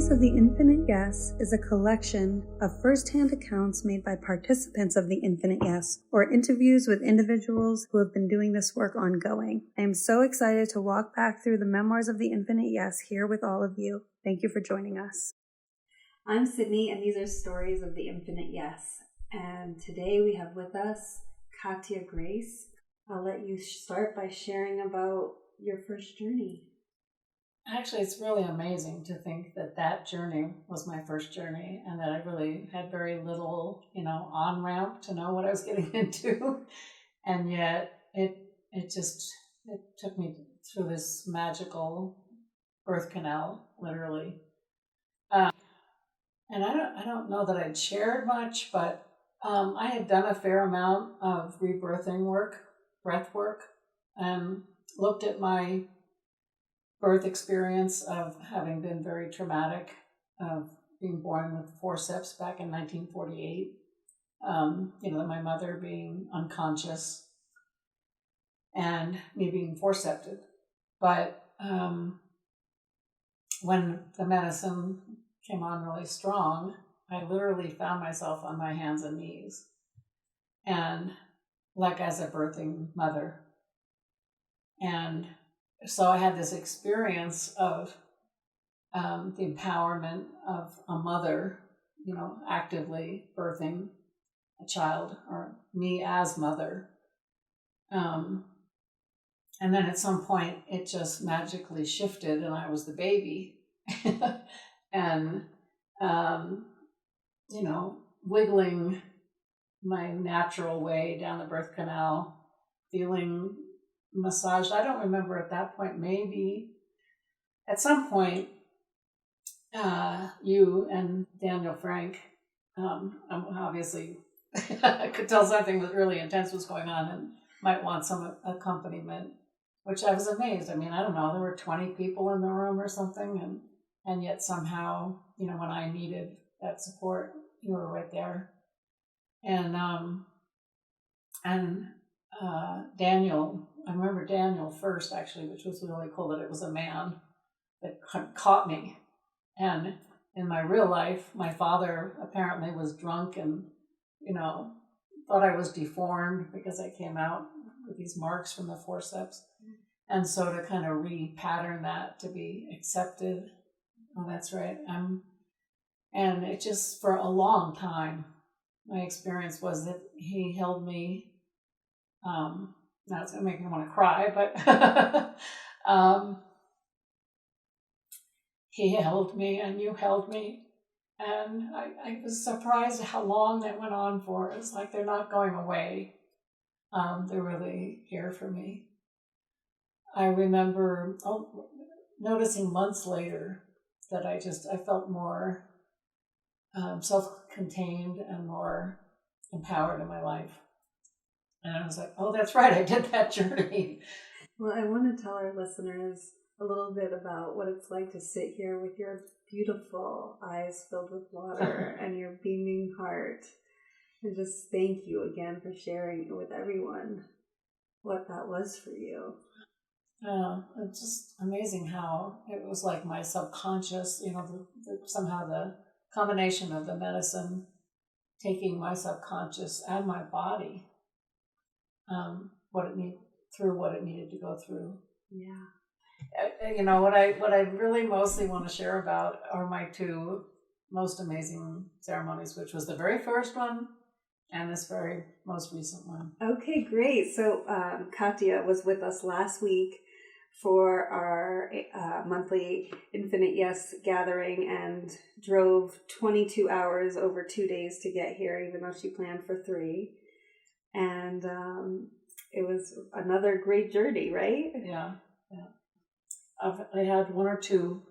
Stories of the Infinite Yes is a collection of first-hand accounts made by participants of the Infinite Yes, or interviews with individuals who have been doing this work ongoing. I am so excited to walk back through the memoirs of the Infinite Yes here with all of you. Thank you for joining us. I'm Sydney, and these are Stories of the Infinite Yes. And today we have with us Katja Grace. I'll let you start by sharing about your first journey. Actually, it's really amazing to think that that journey was my first journey and that I really had very little, on-ramp to know what I was getting into. And yet it took me through this magical birth canal, literally. And I don't know that I'd shared much, but I had done a fair amount of rebirthing work, breath work, and looked at my birth experience of having been very traumatic, of being born with forceps back in 1948. My mother being unconscious and me being forcepted. But when the medicine came on really strong, I literally found myself on my hands and knees, and like as a birthing mother. And so I had this experience of the empowerment of a mother, actively birthing a child, or me as mother. And then at some point it just magically shifted and I was the baby. And, wiggling my natural way down the birth canal, feeling massaged. I don't remember at that point, maybe at some point, you and Daniel Frank, obviously I could tell something was really intense was going on and might want some accompaniment, which I was amazed. I mean, I don't know, there were 20 people in the room or something, and yet somehow, when I needed that support, you were right there. And Daniel, I remember Daniel first, actually, which was really cool that it was a man that caught me. And in my real life, my father apparently was drunk and, thought I was deformed because I came out with these marks from the forceps. And so to kind of repattern that to be accepted, oh, that's right. And it just, for a long time, my experience was that he held me. Now it's going to make me want to cry, but he held me and you held me. And I was surprised how long that went on for. It's like they're not going away. They're really here for me. I remember noticing months later that I felt more self-contained and more empowered in my life. And I was like, oh, that's right, I did that journey. Well, I want to tell our listeners a little bit about what it's like to sit here with your beautiful eyes filled with water and your beaming heart. And just thank you again for sharing with everyone what that was for you. It's just amazing how it was like my subconscious, somehow the combination of the medicine taking my subconscious and my body, what it needed to go through. Yeah. What I really mostly want to share about are my two most amazing ceremonies, which was the very first one and this very most recent one. Okay, great. So Katja was with us last week for our monthly Infinite Yes gathering and drove 22 hours over 2 days to get here, even though she planned for 3. And it was another great journey, right? Yeah. I had 1 or 2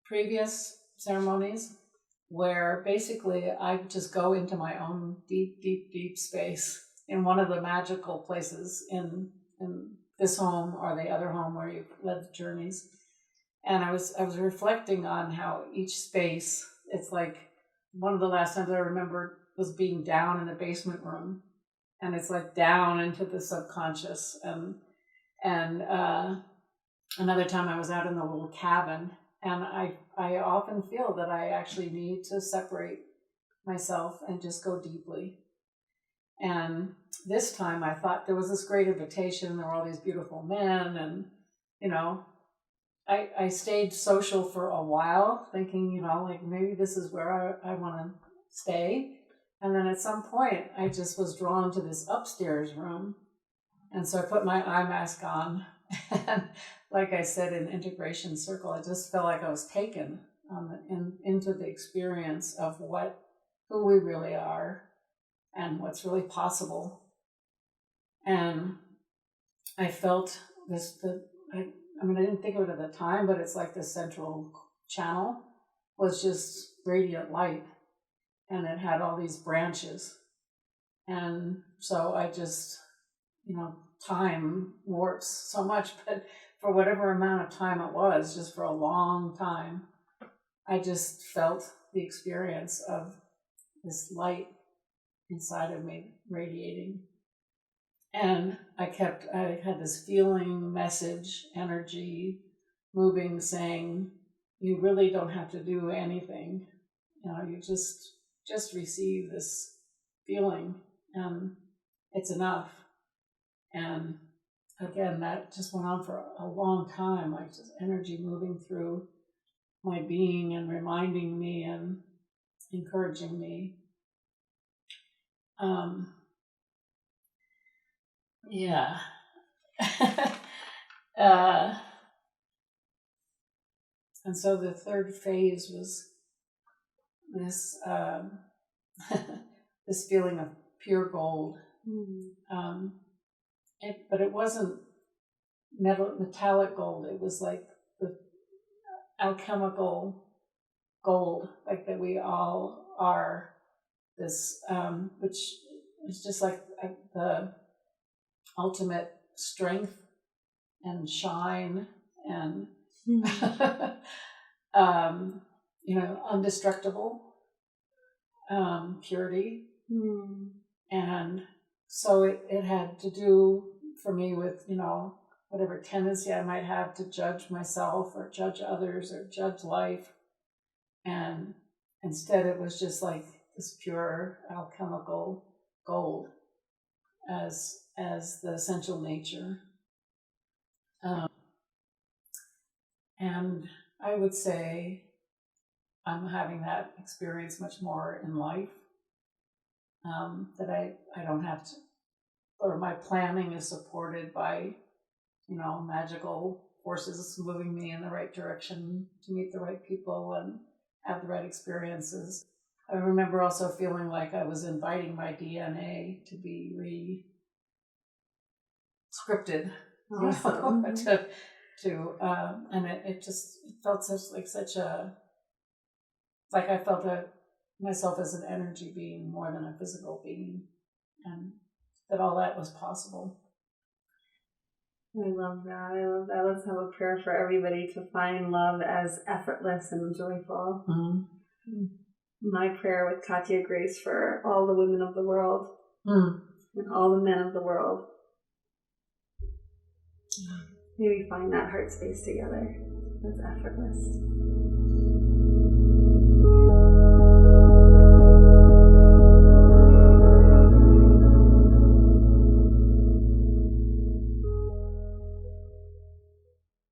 previous ceremonies where basically I just go into my own deep, deep, deep space in one of the magical places in this home or the other home where you've led the journeys. And I was reflecting on how each space, it's like one of the last times I remember was being down in the basement room, and it's like down into the subconscious. And another time I was out in the little cabin And I often feel that I actually need to separate myself and just go deeply. And this time I thought there was this great invitation. There were all these beautiful men, and, you know, I stayed social for a while thinking, you know, like maybe this is where I want to stay. And then at some point I just was drawn to this upstairs room. And so I put my eye mask on. And like I said, in Integration Circle, I just felt like I was taken into the experience of who we really are and what's really possible. And I felt I didn't think of it at the time, but it's like the central channel was just radiant light, and it had all these branches. And so I just, time warps so much, but for whatever amount of time it was, just for a long time, I just felt the experience of this light inside of me radiating. And I had this feeling, message, energy moving, saying, you really don't have to do anything. You just receive this feeling, and it's enough. And again, that just went on for a long time, like just energy moving through my being and reminding me and encouraging me. Yeah. And so the third phase was this this feeling of pure gold. Mm-hmm. But it wasn't metallic gold. It was like the alchemical gold, like that we all are. This, which is just like the ultimate strength and shine and indestructible purity. And so it had to do for me with whatever tendency I might have to judge myself or judge others or judge life, and instead it was just like this pure alchemical gold as the essential nature. And I would say I'm having that experience much more in life, that I don't have to, or my planning is supported by, magical forces moving me in the right direction to meet the right people and have the right experiences. I remember also feeling like I was inviting my DNA to be re-scripted. Awesome. And it felt like I felt myself as an energy being more than a physical being, and that all that was possible. I love that. Let's have a prayer for everybody to find love as effortless and joyful. Mm-hmm. My prayer with Katja Grace for all the women of the world and all the men of the world. May we find that heart space together. That's effortless.